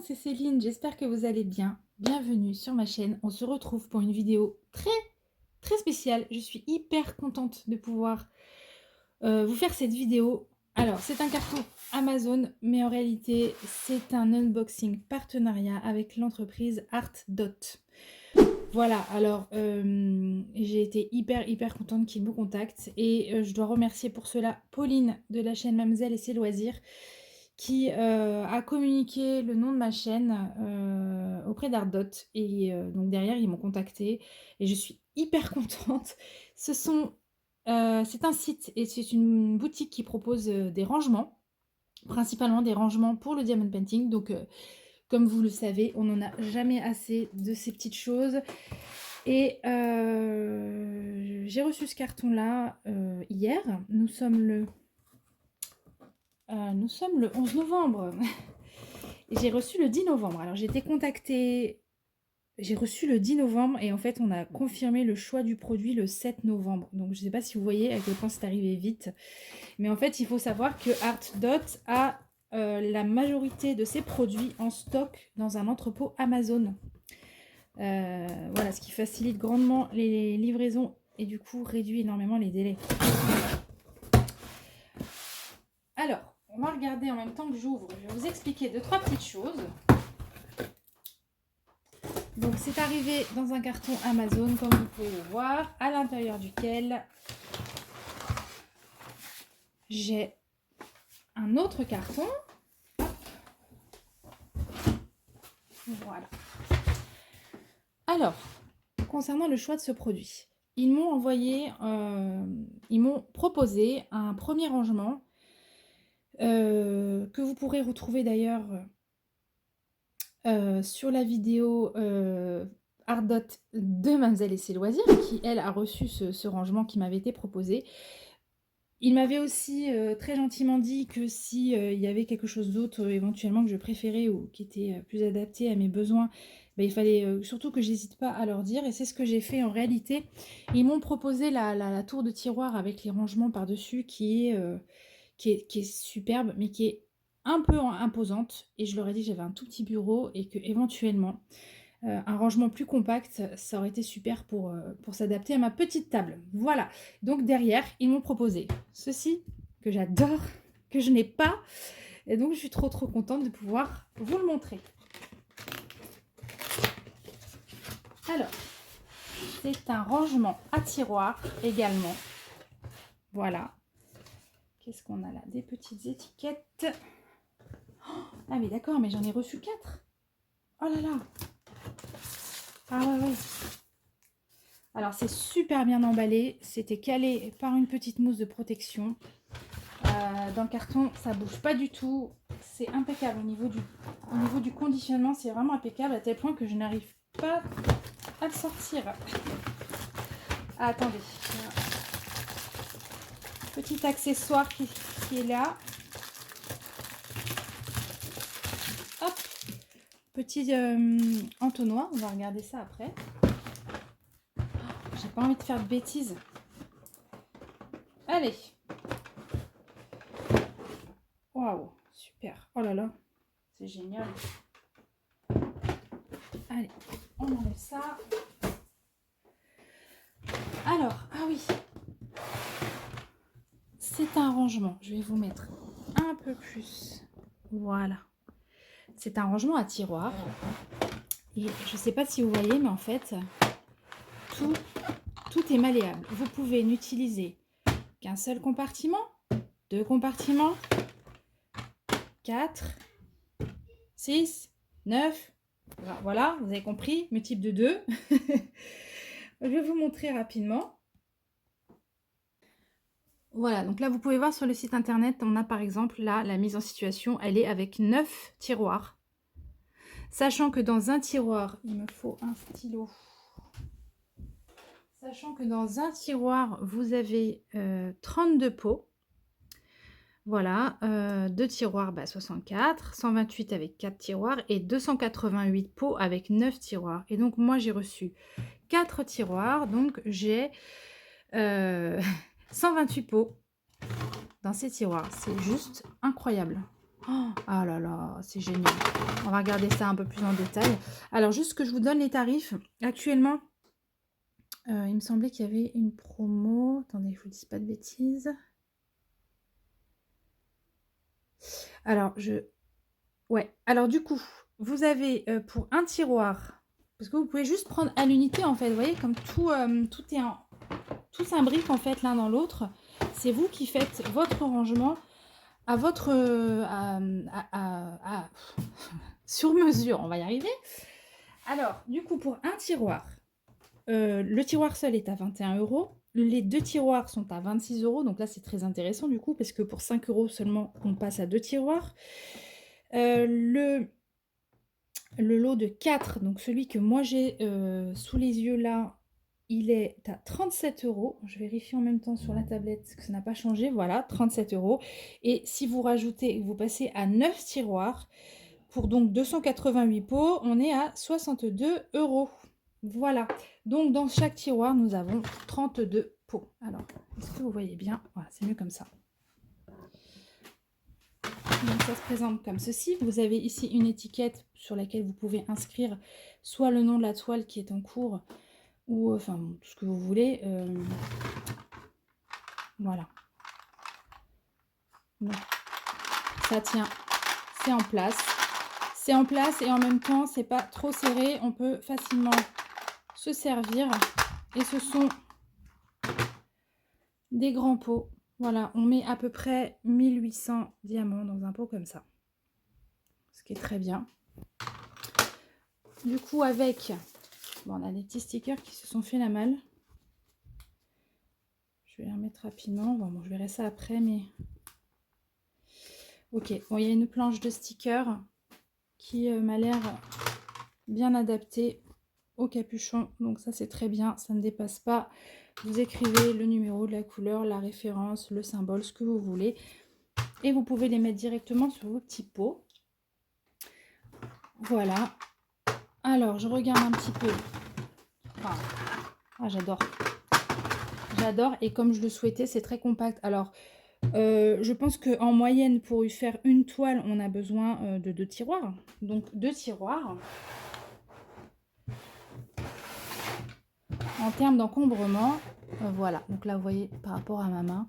monde, c'est Céline, j'espère que vous allez bien. Bienvenue sur ma chaîne, on se retrouve pour une vidéo très spéciale. Je suis hyper contente de pouvoir vous faire cette vidéo. Alors, c'est un carton Amazon, mais en réalité, c'est un unboxing partenariat avec l'entreprise Art Dot. Voilà, alors j'ai été hyper contente qu'ils me contactent et je dois remercier pour cela Pauline de la chaîne Mademoiselle et ses loisirs qui a communiqué le nom de ma chaîne auprès d'Ardot. Et donc derrière, ils m'ont contacté et je suis hyper contente. C'est un site et c'est une boutique qui propose des rangements, principalement des rangements pour le diamond painting. Donc comme vous le savez, on n'en a jamais assez de ces petites choses. Et j'ai reçu ce carton-là hier. Nous sommes le 11 novembre. J'ai reçu le 10 novembre. Alors j'ai été contactée, j'ai reçu le 10 novembre et en fait on a confirmé le choix du produit le 7 novembre. Donc je ne sais pas si vous voyez à quel point c'est arrivé vite. Mais en fait il faut savoir que Art Dot a la majorité de ses produits en stock dans un entrepôt Amazon. Voilà, ce qui facilite grandement les livraisons et du coup réduit énormément les délais. Alors, on va regarder en même temps que j'ouvre. Je vais vous expliquer 2-3 petites choses. Donc, c'est arrivé dans un carton Amazon, comme vous pouvez le voir, à l'intérieur duquel j'ai un autre carton. Hop. Voilà. Alors, concernant le choix de ce produit, ils m'ont proposé un premier rangement que vous pourrez retrouver d'ailleurs sur la vidéo Ardot de Mademoiselle et ses loisirs, qui elle a reçu ce rangement qui m'avait été proposé. Il m'avait aussi très gentiment dit que si il y avait quelque chose d'autre éventuellement que je préférais ou qui était plus adapté à mes besoins, ben, il fallait surtout que j'hésite pas à leur dire, et c'est ce que j'ai fait en réalité. Ils m'ont proposé la tour de tiroir avec les rangements par-dessus qui est superbe, mais qui est un peu imposante, et je leur ai dit que j'avais un tout petit bureau et que éventuellement un rangement plus compact, ça aurait été super pour s'adapter à ma petite table. Voilà, donc derrière, ils m'ont proposé ceci, que j'adore, que je n'ai pas, et donc je suis trop contente de pouvoir vous le montrer. Alors, c'est un rangement à tiroir également. Voilà. Qu'est-ce qu'on a là? Des petites étiquettes. Ah mais d'accord, mais j'en ai reçu 4. Oh là là. Ah ouais. Alors c'est super bien emballé. C'était calé par une petite mousse de protection. Dans le carton, ça bouge pas du tout. C'est impeccable au niveau du conditionnement. C'est vraiment impeccable à tel point que je n'arrive pas à le sortir. Ah, attendez. Petit accessoire qui est là. Hop. Petit entonnoir. On va regarder ça après. J'ai pas envie de faire de bêtises. Allez. Waouh, super. Oh là là, c'est génial. Allez, on enlève ça. Alors, ah oui. C'est un rangement. Je vais vous mettre un peu plus. Voilà. C'est un rangement à tiroir. Et je ne sais pas si vous voyez, mais en fait, tout est malléable. Vous pouvez n'utiliser qu'un seul compartiment, 2 compartiments, 4, 6, 9. Voilà, vous avez compris, multiple de 2. Je vais vous montrer rapidement. Voilà, donc là, vous pouvez voir sur le site internet, on a par exemple là, la mise en situation, elle est avec 9 tiroirs. Sachant que dans un tiroir, il me faut un stylo. Sachant que dans un tiroir, vous avez 32 pots. Voilà, 2 tiroirs, 64, 128 avec 4 tiroirs et 288 pots avec 9 tiroirs. Et donc, moi, j'ai reçu 4 tiroirs, donc j'ai 128 pots dans ces tiroirs. C'est juste incroyable. Oh, ah là là, c'est génial. On va regarder ça un peu plus en détail. Alors juste que je vous donne les tarifs. Actuellement, il me semblait qu'il y avait une promo. Attendez, je vous dis pas de bêtises. Alors ouais, alors du coup, vous avez, pour un tiroir, parce que vous pouvez juste prendre à l'unité en fait, vous voyez comme tout est en tout s'imbrique en fait l'un dans l'autre. C'est vous qui faites votre rangement à votre, sur mesure, on va y arriver. Alors, du coup, pour un tiroir, le tiroir seul est à 21 €. Les 2 tiroirs sont à 26 €, donc là, c'est très intéressant du coup, parce que pour 5 € seulement, on passe à 2 tiroirs. Le lot de 4, donc celui que moi j'ai, sous les yeux là, il est à 37 €. Je vérifie en même temps sur la tablette que ça n'a pas changé. Voilà, 37 € et si vous rajoutez, vous passez à 9 tiroirs pour donc 288 pots, on est à 62 €. Voilà, donc dans chaque tiroir, nous avons 32 pots. Alors, est-ce que vous voyez bien? Voilà, c'est mieux comme ça. Donc ça se présente comme ceci. Vous avez ici une étiquette sur laquelle vous pouvez inscrire soit le nom de la toile qui est en cours, ou enfin tout ce que vous voulez. Voilà. Donc, ça tient, c'est en place. C'est en place et en même temps, c'est pas trop serré. On peut facilement se servir. Et ce sont des grands pots. Voilà, on met à peu près 1800 diamants dans un pot comme ça. Ce qui est très bien. Du coup, avec... Bon, on a des petits stickers qui se sont fait la malle. Je vais les remettre rapidement. Bon, je verrai ça après, mais... Ok, bon, il y a une planche de stickers qui m'a l'air bien adaptée au capuchon. Donc ça, c'est très bien, ça ne dépasse pas. Vous écrivez le numéro, la couleur, la référence, le symbole, ce que vous voulez. Et vous pouvez les mettre directement sur vos petits pots. Voilà. Alors, je regarde un petit peu. Enfin, ah, j'adore. J'adore. Et comme je le souhaitais, c'est très compact. Alors, je pense qu'en moyenne, pour y faire une toile, on a besoin de 2 tiroirs. Donc, 2 tiroirs. En termes d'encombrement, voilà. Donc là, vous voyez, par rapport à ma main,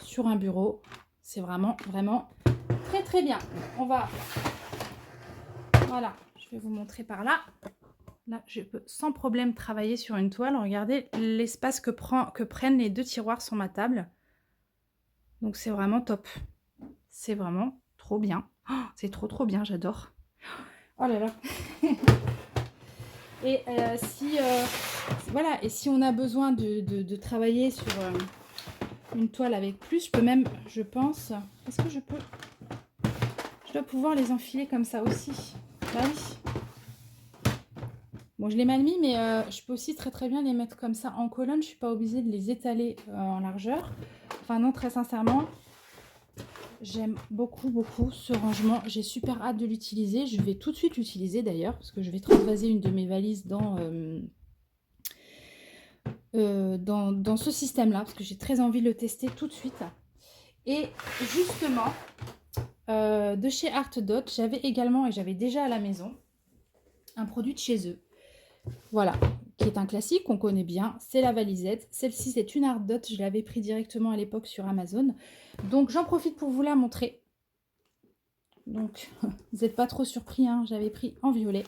sur un bureau, c'est vraiment, vraiment très, très bien. On va... Voilà, je vais vous montrer par là. Là, je peux sans problème travailler sur une toile. Regardez l'espace que prennent les 2 tiroirs sur ma table. Donc, c'est vraiment top. C'est vraiment trop bien. Oh, c'est trop, trop bien, j'adore. Oh là là. Et voilà, et si on a besoin de travailler sur une toile avec plus, je peux même, je pense... Est-ce que je peux... Je dois pouvoir les enfiler comme ça aussi. Bah oui. Bon, je l'ai mal mis, mais je peux aussi très très bien les mettre comme ça en colonne. Je ne suis pas obligée de les étaler en largeur. Enfin non, très sincèrement, j'aime beaucoup beaucoup ce rangement. J'ai super hâte de l'utiliser. Je vais tout de suite l'utiliser d'ailleurs, parce que je vais transvaser une de mes valises dans ce système-là, parce que j'ai très envie de le tester tout de suite. Et justement, de chez Art Dot, j'avais également, et j'avais déjà à la maison, un produit de chez eux. Voilà, qui est un classique qu'on connaît bien, c'est la valisette. Celle-ci, c'est une Art Dot, je l'avais pris directement à l'époque sur Amazon. Donc, j'en profite pour vous la montrer. Donc, vous n'êtes pas trop surpris, hein, j'avais pris en violet.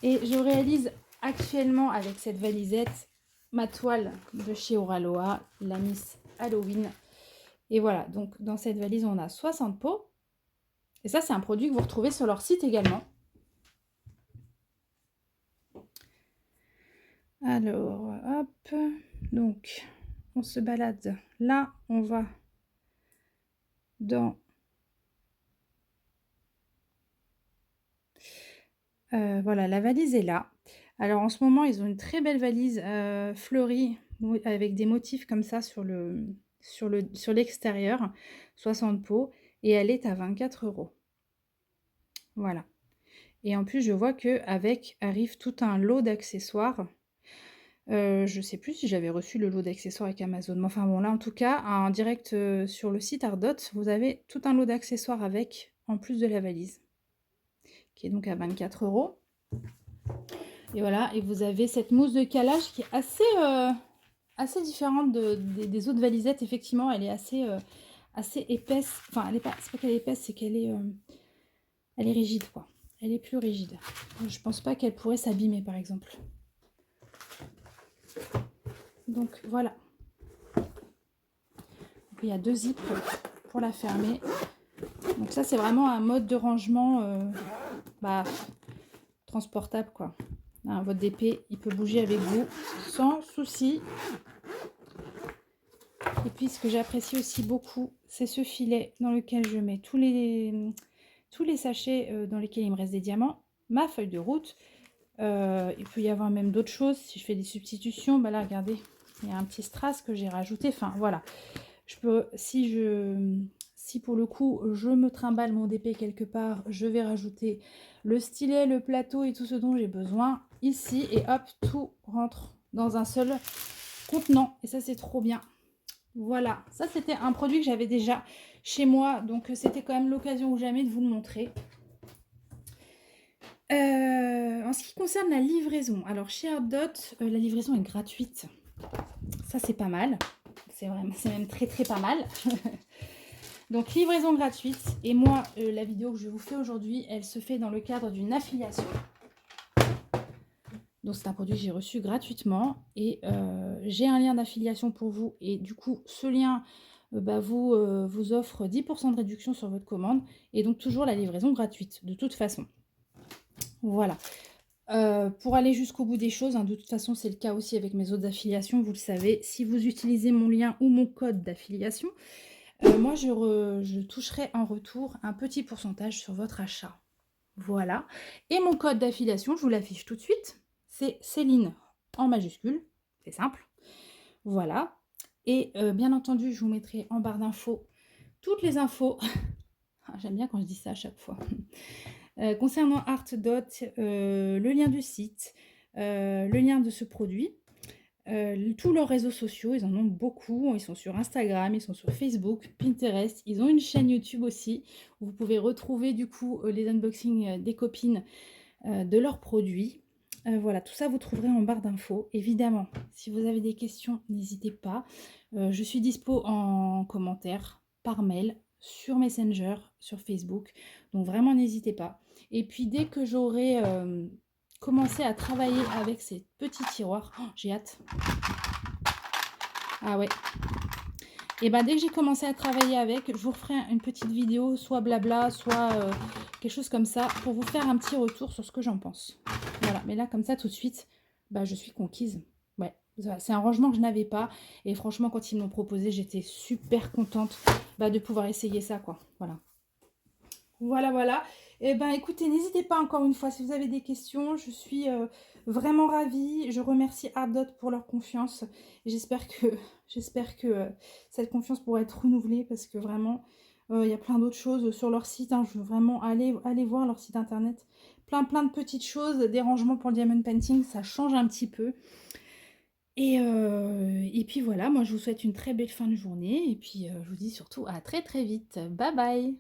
Et je réalise actuellement avec cette valisette ma toile de chez Oraloa, la Miss Halloween. Et voilà, donc dans cette valise, on a 60 pots. Et ça, c'est un produit que vous retrouvez sur leur site également. Alors, hop, donc, on se balade. Là, on va dans... voilà, la valise est là. Alors, en ce moment, ils ont une très belle valise fleurie, avec des motifs comme ça sur l'extérieur, 60 pots, et elle est à 24 €. Voilà. Et en plus, je vois qu'avec arrive tout un lot d'accessoires. Je sais plus si j'avais reçu le lot d'accessoires avec Amazon, mais enfin bon, là, en tout cas, en direct, sur le site Ardot, vous avez tout un lot d'accessoires avec, en plus de la valise, qui est donc à 24 € et voilà, et vous avez cette mousse de calage qui est assez différente des autres valisettes. Effectivement, elle est assez épaisse. Enfin, elle est pas, c'est pas qu'elle est épaisse, c'est qu'elle est, elle est rigide, quoi. Elle est plus rigide. Je pense pas qu'elle pourrait s'abîmer, par exemple. Donc, voilà. Donc, il y a 2 zips pour la fermer. Donc ça, c'est vraiment un mode de rangement transportable, quoi. Hein, votre DP, il peut bouger avec vous sans souci. Et puis, ce que j'apprécie aussi beaucoup, c'est ce filet dans lequel je mets tous les sachets dans lesquels il me reste des diamants, ma feuille de route. Il peut y avoir même d'autres choses. Si je fais des substitutions, bah là, regardez, il y a un petit strass que j'ai rajouté. Enfin, voilà. Je peux, si pour le coup, je me trimballe mon DP quelque part, je vais rajouter le stylet, le plateau et tout ce dont j'ai besoin ici. Et hop, tout rentre dans un seul contenant. Et ça, c'est trop bien. Voilà, ça c'était un produit que j'avais déjà chez moi, donc c'était quand même l'occasion ou jamais de vous le montrer. En ce qui concerne la livraison, alors chez Ardot, la livraison est gratuite. Ça c'est pas mal, c'est même très très pas mal. Donc livraison gratuite, et moi la vidéo que je vous fais aujourd'hui, elle se fait dans le cadre d'une affiliation. Donc c'est un produit que j'ai reçu gratuitement et j'ai un lien d'affiliation pour vous, et du coup ce lien vous offre 10% de réduction sur votre commande, et donc toujours la livraison gratuite de toute façon. Voilà. Pour aller jusqu'au bout des choses, hein, de toute façon c'est le cas aussi avec mes autres affiliations, vous le savez, si vous utilisez mon lien ou mon code d'affiliation, moi je toucherai en retour un petit pourcentage sur votre achat. Voilà. Et mon code d'affiliation, je vous l'affiche tout de suite, c'est Céline en majuscule, c'est simple. Voilà. Et bien entendu, je vous mettrai en barre d'infos toutes les infos. J'aime bien quand je dis ça à chaque fois. Concernant Ardot, le lien du site, le lien de ce produit, tous leurs réseaux sociaux, ils en ont beaucoup. Ils sont sur Instagram, ils sont sur Facebook, Pinterest. Ils ont une chaîne YouTube aussi, où vous pouvez retrouver du coup les unboxings des copines de leurs produits. Voilà, tout ça vous trouverez en barre d'infos. Évidemment, si vous avez des questions, n'hésitez pas. Je suis dispo en commentaire, par mail, sur Messenger, sur Facebook. Donc vraiment, n'hésitez pas. Et puis dès que j'aurai commencé à travailler avec ces petits tiroirs, oh, j'ai hâte. Ah ouais. Et ben dès que j'ai commencé à travailler avec, je vous referai une petite vidéo, soit blabla, soit quelque chose comme ça, pour vous faire un petit retour sur ce que j'en pense. Voilà, mais là comme ça tout de suite, je suis conquise. Ouais, c'est un rangement que je n'avais pas, et franchement quand ils me l'ont proposé, j'étais super contente de pouvoir essayer ça, quoi. Voilà. Voilà. Et ben écoutez, n'hésitez pas encore une fois si vous avez des questions. Je suis vraiment ravie. Je remercie Ardot pour leur confiance. J'espère que cette confiance pourra être renouvelée, parce que vraiment, il y a plein d'autres choses sur leur site, hein. Je veux vraiment aller voir leur site internet. Plein de petites choses, des rangements pour le diamond painting, ça change un petit peu. Et puis voilà, moi je vous souhaite une très belle fin de journée. Et puis je vous dis surtout à très très vite. Bye bye!